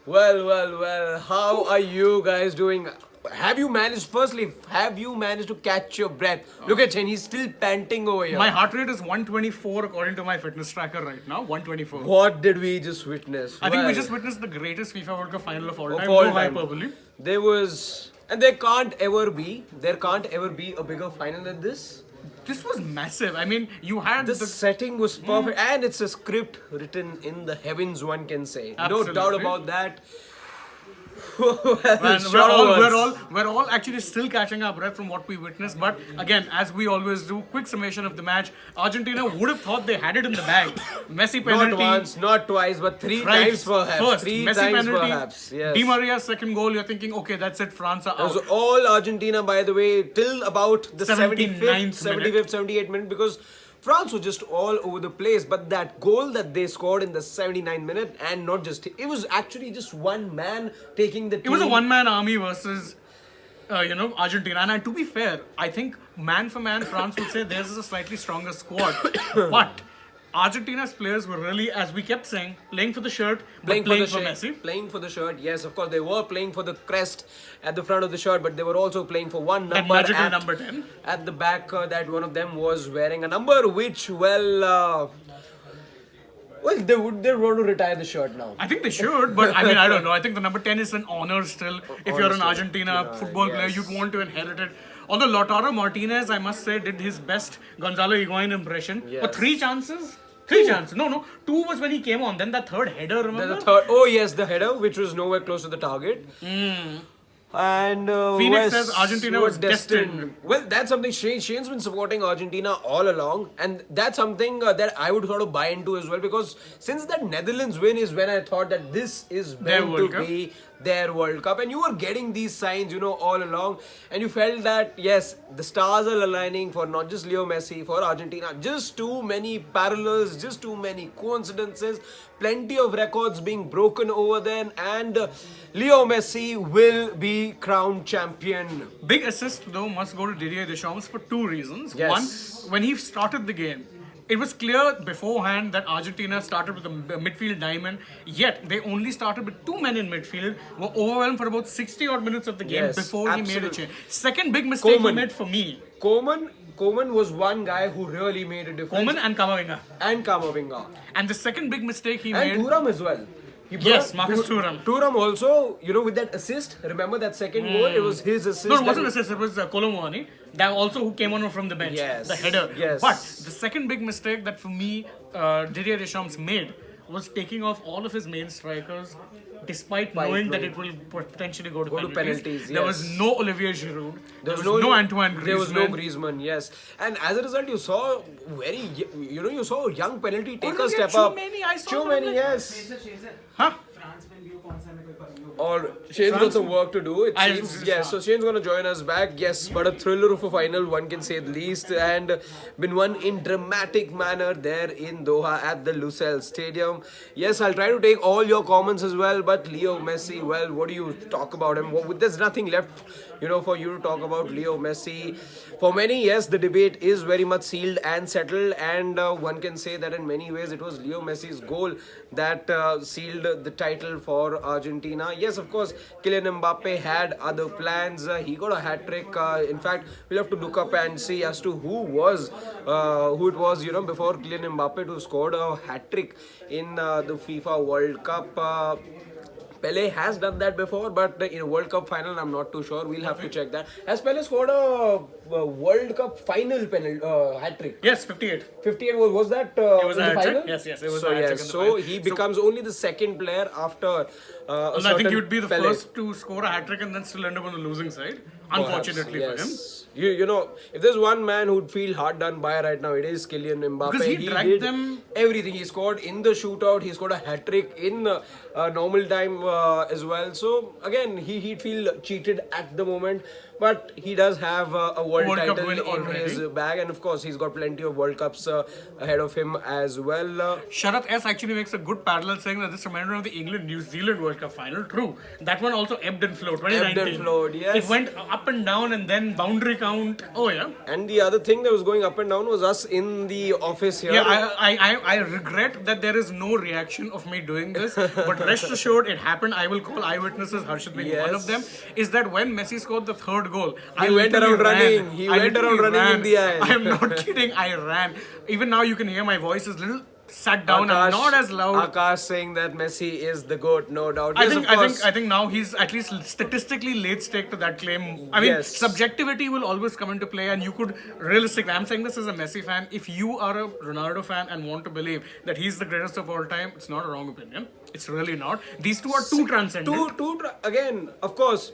Well. How are you guys doing? Have you managed to catch your breath? Look at him, he's still panting over here. My heart rate is 124 according to my fitness tracker right now. 124. What did we just witness? I think we just witnessed the greatest FIFA World Cup final of all time. all No time. hyperbole. There was, and there can't ever be a bigger final than this. This was massive. I mean, you had The setting was perfect, and it's a script written in the heavens, one can say. Absolutely. No doubt about that. Man, Short words. we're all actually still catching our breath from what we witnessed. But again, as we always do, quick summation of the match. Argentina would have thought they had it in the bag. Messi penalty. Not once, not twice, but three Right. times perhaps. First, Three Messi times penalty. perhaps. Yes. Di Maria's second goal. You're thinking, okay, that's it. France are It was out. all Argentina, by the way, till about the 79th 75th, 78th minute, because France were just all over the place. But that goal that they scored in the 79th minute, and not just, it was actually just one man taking the team. It was a one-man army versus, Argentina. And to be fair, I think man for man, France would say theirs is a slightly stronger squad. But Argentina's players were really, as we kept saying, playing for the shirt, but playing for Messi. Playing for the shirt, yes, of course. They were playing for the crest at the front of the shirt, but they were also playing for one That number magical number 10. at the back. That one of them was wearing a number which, well, they want to retire the shirt now. I think they should, but I mean, I don't know. I think the number 10 is an honor still. If you're an Argentina football player, you'd want to inherit it. Although Lautaro Martinez, I must say, did his best Gonzalo Higuain impression. Yes. But three chances? No. Two was when he came on. Then that third header, remember? The header, which was nowhere close to the target. And Phoenix says Argentina was destined. Well, that's something Shane's been supporting Argentina all along, and that's something that I would sort of buy into as well, because since that Netherlands win is when I thought that this is meant to be their World Cup, and you were getting these signs, all along, and you felt that yes, the stars are aligning for not just Leo Messi, for Argentina. Just too many parallels, just too many coincidences, plenty of records being broken over there, and Leo Messi will be crowned champion. Big assist though must go to Didier Deschamps for two reasons. Yes. One, when he started the game, it was clear beforehand that Argentina started with a midfield diamond, yet they only started with two men in midfield, were overwhelmed for about 60 odd minutes of the game before he made a change. Second big mistake he made for me. Koeman was one guy who really made a difference. Koeman and Camavinga. And the second big mistake he made... And Thuram as well. Yes, Marcus Thuram. Thuram also, with that assist, remember that second goal? It was his assist. No, it wasn't assist, it was Colomwani. That also who came on from the bench. Yes. The header. Yes. But the second big mistake that for me, Didier Deschamps made was taking off all of his main strikers, despite knowing that it will potentially go to penalties. There was no Olivier Giroud. There was no Antoine Griezmann. There was no Griezmann, yes. And as a result, you saw you saw young penalty takers step up. Chouameni, yes. Huh? Or Shane's got some work to do, it seems. Yes, so Shane's going to join us back. Yes, but a thriller of a final, one can say the least. And been won in dramatic manner there in Doha at the Lusail Stadium. Yes, I'll try to take all your comments as well. But Leo Messi, well, what do you talk about him? There's nothing left, for you to talk about Leo Messi. For many, yes, the debate is very much sealed and settled. And one can say that in many ways it was Leo Messi's goal that sealed the title for Argentina. Yes, of course, Kylian Mbappé had other plans. He got a hat-trick. In fact, we'll have to look up and see as to who it was, before Kylian Mbappé to scored a hat-trick in the FIFA World Cup. Pele has done that before, but in a World Cup final, I'm not too sure. We'll have to check that. Has Pele scored a World Cup final hat-trick? Yes, 58. 58 was that it was in the final? Yes, it was so he becomes only the second player after I think he would be the first to score a hat-trick and then still end up on the losing side. Unfortunately for him. If there's one man who'd feel hard done by right now, it is Kylian Mbappé. Because he dragged them everything. He scored in the shootout. He scored a hat-trick in normal time as well. So again, he'd feel cheated at the moment. But he does have a world World Cup title win in already. his bag, and of course he's got plenty of World Cups ahead of him as well. Sharath S actually makes a good parallel saying that this reminded of the England-New Zealand World Cup final. True. That one also ebbed and flowed. 2019. Ebbed and flowed, yes. It went up and down and then boundary count. Oh yeah. And the other thing that was going up and down was us in the office here. Yeah, I regret that there is no reaction of me doing this, but rest assured it happened. I will call eyewitnesses, Harshit being one of them, is that when Messi scored the third goal, He went around running. He went around running in the aisle. I am not kidding, I ran. Even now you can hear my voice is little sat down and not as loud. Akash saying that Messi is the GOAT, no doubt. I Yes, think, of I course. think, I think now he's at least statistically laid stake to that claim. I mean, Yes. subjectivity will always come into play, and you could realistically. I'm saying this as a Messi fan. If you are a Ronaldo fan and want to believe that he's the greatest of all time, it's not a wrong opinion. It's really not. These two are too transcendent. Again, of course,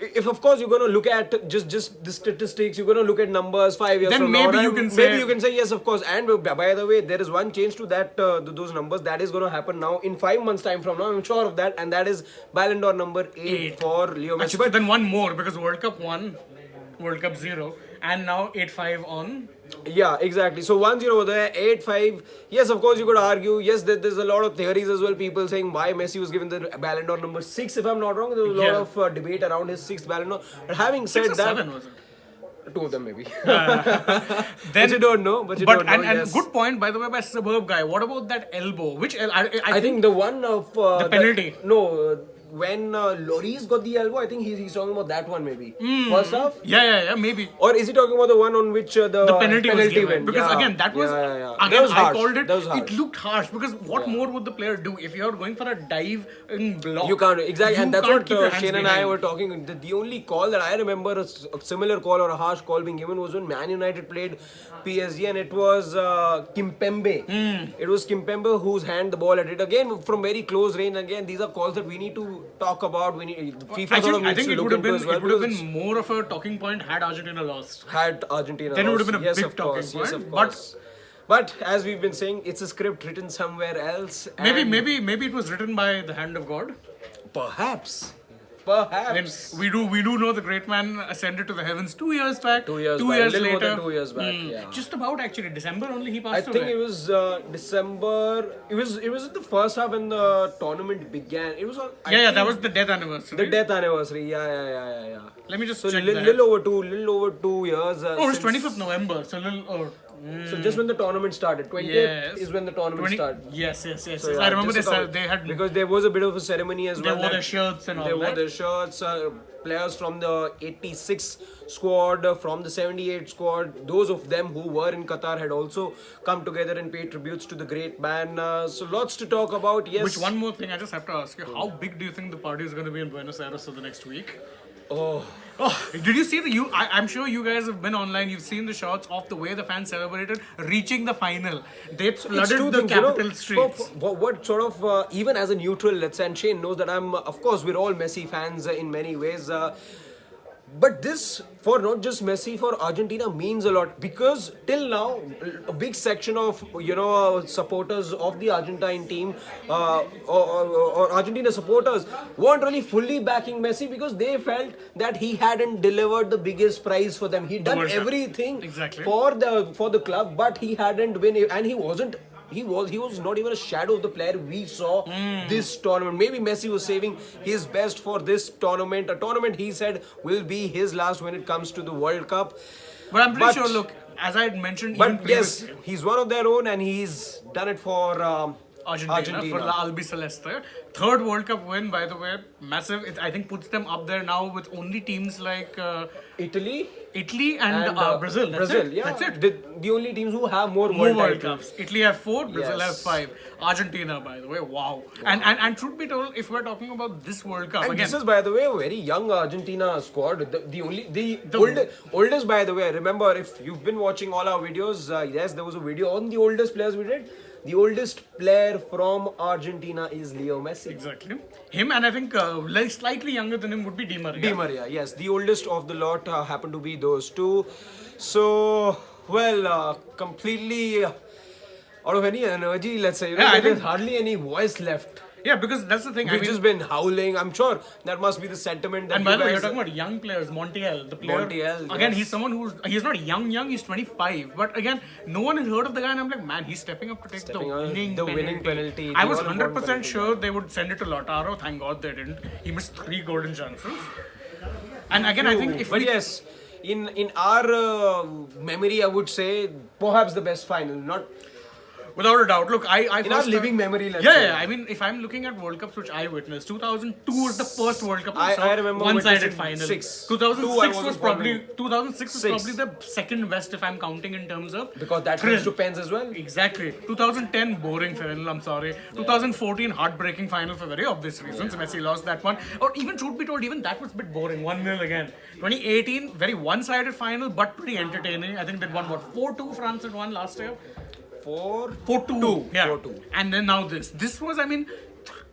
if of course you're going to look at just the statistics, you're going to look at numbers 5 years Then from maybe now, you and can maybe say- you can say yes, of course. And by the way, there is one change to that those numbers that is going to happen now in 5 months time from now. I'm sure of that, and that is Ballon d'Or number 8 for Leo Messi. Actually, then one more because World Cup 1, World Cup 0, and now 8-5 on. Yeah, exactly. So 1-0 over there, 8-5. Yes, of course, you could argue. Yes, there's a lot of theories as well. People saying why Messi was given the Ballon d'Or number 6, if I'm not wrong. There was a lot of debate around his 6th Ballon d'Or. But having said 6 or that, 7 was it? 2 of them maybe. Then, but you don't know. But you don't know. and Yes. good point by the way by Suburb guy. What about that elbow? Which I think the one of the penalty. When Lloris got the elbow, I think he's talking about that one maybe. First half. Yeah, maybe. Or is he talking about the one on which the Penalty was given. went? Because Yeah. again, that was Yeah. again That was I harsh. called it. That was harsh. It looked harsh because what more would the player do if you're going for a dive in block? You can't exactly, You and that's can't what keep your hands Shane and I behind. were talking. The only call that I remember a similar call or a harsh call being given was when Man United played PSG, and it was Kimpembe. It was Kimpembe whose hand the ball had hit again from very close range. Again, these are calls that we need to talk about. We need FIFA sort of I needs think to it look would have into been as well, it would have because been more of a talking point had Argentina lost. had Argentina Then it would have lost. been a Yes, big of talking course. Yes, point, of but- course. But as we've been saying, it's a script written somewhere else. and Maybe it was written by the hand of God. perhaps. I mean, we do know the great man ascended to the heavens 2 years back. 2 years 2 back, years little more later. than 2 years back, yeah. Just about actually December only he I passed think away. it was December. It was the first half when the tournament began. It was on. I Yeah, think that was the death anniversary. the death anniversary. Yeah. Let me just So check that. little over 2 years. Oh, it was since- 25th November. So little. Oh, So just when the tournament started, 20th yes. is when the tournament 20 started. Yes. So, yeah, I remember just they had because there was a bit of a ceremony as they well. wore that their shirts and all They wore that. their shirts. Players from the 86 squad, from the 78 squad, those of them who were in Qatar had also come together and paid tributes to the great man. So lots to talk about. Yes. Which one more thing I just have to ask you: how big do you think the party is going to be in Buenos Aires for the next week? Oh. Did you see I'm sure you guys have been online. You've seen the shots of the way the fans celebrated reaching the final. They It's flooded two the things, capital streets. What sort of, even as a neutral, let's say, and Shane knows that of course, we're all Messi fans in many ways. But this, for not just Messi, for Argentina means a lot, because till now, a big section of supporters of the Argentine team or Argentina supporters weren't really fully backing Messi because they felt that he hadn't delivered the biggest prize for them. He'd done World Cup. everything Exactly. for the club, but he hadn't been, and he wasn't. He was not even a shadow of the player we saw this tournament. Maybe Messi was saving his best for this tournament. A tournament he said will be his last when it comes to the World Cup. But I'm pretty But- sure, look, as I had mentioned even But yes, previously, he's one of their own, and he's done it for Argentina for La Albiceleste. Third World Cup win, by the way, massive. It, I think puts them up there now with only teams like Italy and Brazil. That's Brazil, it. yeah, That's it. the only teams who have more More world World titles. Cups. Italy have 4, Brazil Yes. have 5. Argentina, by the way, wow. And truth be told, if we're talking about this World Cup And again, this is, by the way, a very young Argentina squad. Oldest, by the way, I remember if you've been watching all our videos, yes, there was a video on the oldest players we did. The oldest player from Argentina is Leo Messi. exactly him, and I think like slightly younger than him would be Di Maria. Di Maria, yes, the oldest of the lot happen to be those two. So, well, completely out of any energy, let's say. Yeah, I There's think- hardly any voice left. Yeah, because that's the thing. We've just been howling. I'm sure that must be the sentiment that and you by the way, guys... you're talking about young players. Montiel, the player. Montiel, again, yes. he's someone he's not young. He's 25. But again, no one has heard of the guy, and I'm like, man, he's stepping up to take the winning penalty. I was 100% sure they would send it to Lautaro. Thank God they didn't. He missed 3 golden chances. And again, I think But yes, in our memory, I would say perhaps the best final. Not without a doubt. Look, I in our living memory, let's yeah, say. yeah. I mean, if I'm looking at World Cups which I witnessed, 2002 was the first World Cup I remember one-sided final. 2006 was probably the second best if I'm counting in terms of because that thrill. goes to pens as well. Exactly. 2010 boring final. I'm sorry. 2014 heartbreaking final for very obvious reasons. Messi lost that one. Or even truth be told, even that was a bit boring. 1-0 again. 2018 very one-sided final but pretty entertaining. I think they won 4-2. France had won last year. 4-2. Yeah. 4-2. And then now this. This was, I mean,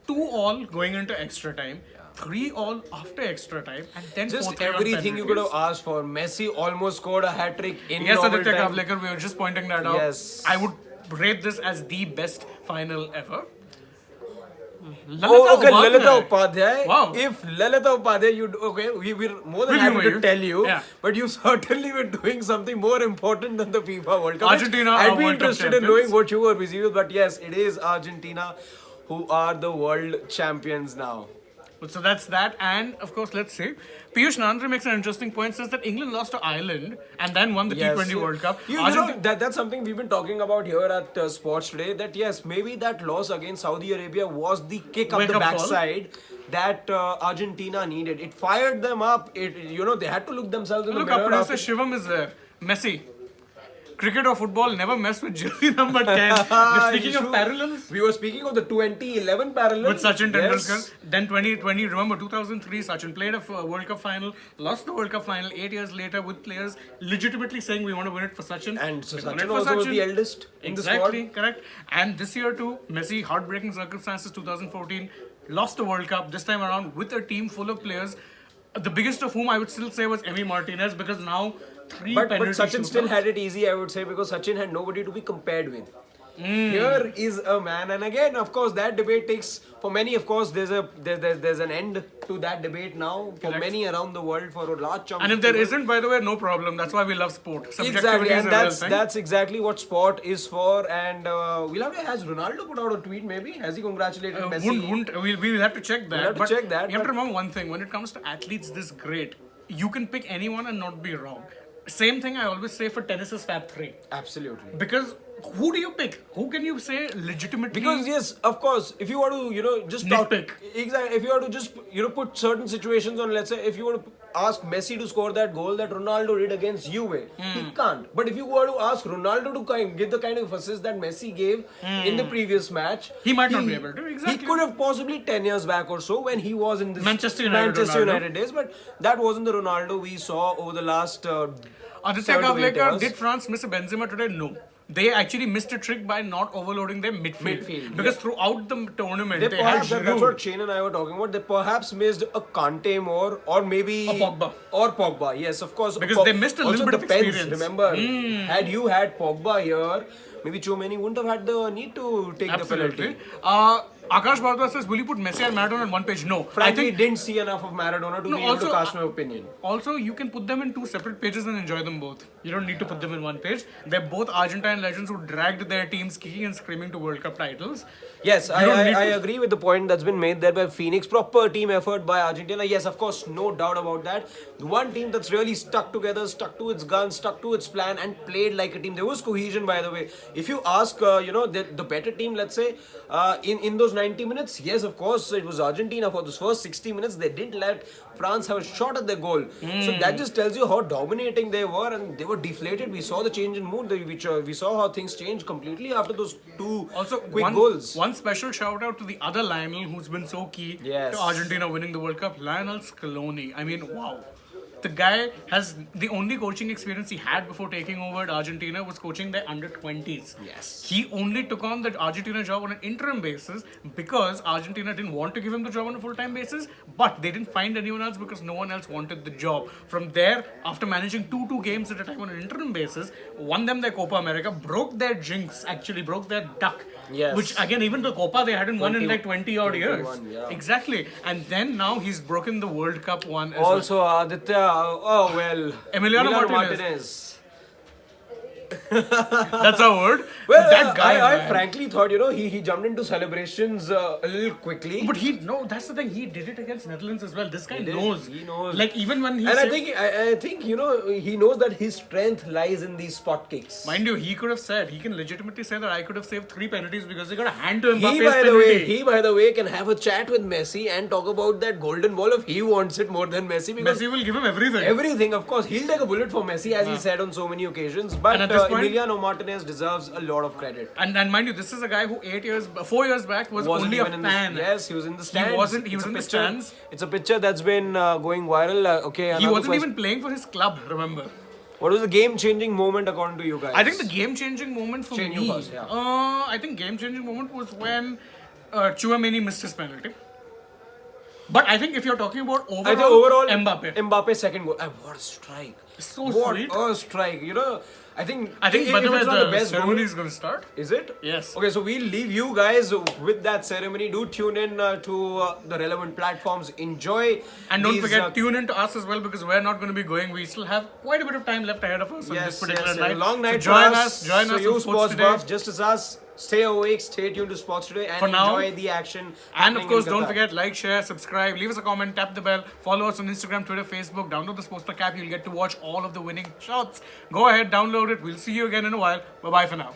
2-2 going into extra time. 3-3 after extra time. And then just everything you could have asked for. Messi almost scored a hat-trick in normal time. AajTak, we were just pointing that out. Yes. I would rate this as the best final ever. Lalita Upadhyay. Wow. If Lalita Upadhyay, we're more than happy to tell you. Yeah. But you certainly were doing something more important than the FIFA World Cup. Argentina I'd be World Cup interested in knowing what you were busy with. But yes, it is Argentina who are the world champions now. So that's that, and of course, let's see. Piyush Nandri makes an interesting point, says that England lost to Ireland and then won the T20 World Cup. You know, that's something we've been talking about here at Sports Today, that yes, maybe that loss against Saudi Arabia was the kick up the backside that Argentina needed. It fired them up. They had to look themselves in the mirror. Look, Producer Shivam is there. Messi. Cricket or football, never mess with jersey number 10. Speaking of parallels, we were speaking of the 2011 parallel with Sachin Tendulkar. Yes. Then 2020, remember 2003, Sachin played a World Cup final, lost the World Cup final 8 years later with players legitimately saying we want to win it for Sachin. And so Sachin also was the eldest in the squad. Exactly, correct. And this year too, Messi, heartbreaking circumstances, 2014, lost the World Cup this time around with a team full of players. The biggest of whom I would still say was Emi Martinez, because now But Sachin still had it easy, I would say, because Sachin had nobody to be compared with. Here is a man, and again, of course, that debate takes, for many, of course, there's an end to that debate now for many around the world, for a large chunk. And if there isn't, by the way, no problem. That's why we love sport. Exactly, and that's exactly what sport is for. And has Ronaldo put out a tweet? Maybe has he congratulated Messi? We'll have to check that. You have to remember one thing: when it comes to athletes this great, you can pick anyone and not be wrong. Same thing I always say for tennis's Fab 3. Absolutely. Because who do you pick? Who can you say legitimately? Because yes, of course, if you want to, just nitpick. Exactly. If you want to just, put certain situations on, let's say, if you want to ask Messi to score that goal that Ronaldo did against Juve, he can't. But if you want to ask Ronaldo to give the kind of assist that Messi gave in the previous match, he might not be able to. Exactly. He could have possibly 10 years back or so when he was in this Manchester United days, but that wasn't the Ronaldo we saw over the last AajTak, did France miss a Benzema today? No. They actually missed a trick by not overloading their midfield. Because throughout the tournament, they had Giroud. That's what Shane and I were talking about. They perhaps missed a Kante more, or maybe... Or Pogba, yes, of course. Because they missed a little bit of experience. Remember, had you had Pogba here, maybe Chouameni wouldn't have had the need to take the penalty. Akash Bhargava says, will you put Messi and Maradona on one page? No. Frankly, I didn't see enough of Maradona to be able to cast my opinion. Also, you can put them in 2 separate pages and enjoy them both. You don't need to put them in one page. They're both Argentine legends who dragged their teams kicking and screaming to World Cup titles. Yes, I agree with the point that's been made there by Phoenix. Proper team effort by Argentina. Yes, of course, no doubt about that. One team that's really stuck together, stuck to its guns, stuck to its plan, and played like a team. There was cohesion, by the way. If you ask, the better team, let's say, in those 90 minutes, yes, of course, it was Argentina for those first 60 minutes. They didn't let France have a shot at their goal. So that just tells you how dominating they were, and they were deflated. We saw the change in mood. We saw how things changed completely after those 2 quick goals. One special shout out to the other Lionel who's been so key to Argentina winning the World Cup, Lionel Scaloni. I mean, wow. The guy has the only coaching experience he had before taking over at Argentina was coaching their under 20s. Yes. He only took on the Argentina job on an interim basis because Argentina didn't want to give him the job on a full-time basis, but they didn't find anyone else because no one else wanted the job. From there, after managing 2 games at a time on an interim basis, won them their Copa America, broke their jinx, actually broke their duck. Yes. Which again, even the Copa they hadn't won in like 20 odd years. 21, yeah. Exactly. And then now he's broken the World Cup one as Also, Aditya, oh well, Emiliano Martinez. Martinez. That's a word. Well, That guy, I man. frankly thought, he jumped into celebrations a little quickly. But that's the thing. He did it against Netherlands as well. This guy knows. He knows. Like even when he And said, I think he knows that his strength lies in these spot kicks. mind you, he can legitimately say that I could have saved 3 penalties because they got a hand to Mbappe's He by the way can have a chat with Messi and talk about that golden ball if he wants it more than Messi, because Messi will give him everything. everything, of course, he'll take a bullet for Messi, as he said on so many occasions. But And at this point- Emiliano Martinez deserves a lot of credit. And mind you, this is a guy who 4 years back was Wasn't only a even in the- fan. yes, he was in the stands. He was It's in a the picture- stands. It's a picture that's been going viral. Okay, He another wasn't question. even playing for his club, remember. What was the game-changing moment according to you guys? I think the game-changing moment for Change you me, first, yeah. I think game-changing moment was when Chouameni missed his penalty. But I think if you're talking about overall, Mbappé. Mbappe's second goal. What a strike! So what sweet. a strike! I think. I think, if by the way, it's not the best ceremony goal, is going to start. is it? Yes. Okay, so we'll leave you guys with that ceremony. Do tune in to the relevant platforms. Enjoy. And don't these, forget, tune in to us as well because we're not going to be going. We still have quite a bit of time left ahead of us on this particular night. A long night so join for us. Join so us you on sports Today. buffs, just as us. Stay awake, stay tuned to Sports Today, and For now- enjoy the action. And of happening course, in don't Qatar. forget, like, share, subscribe, leave us a comment, tap the bell, follow us on Instagram, Twitter, Facebook, download the Sportsbook app. You'll get to watch all of the winning shots. Go ahead, download it. We'll see you again in a while. Bye-bye for now.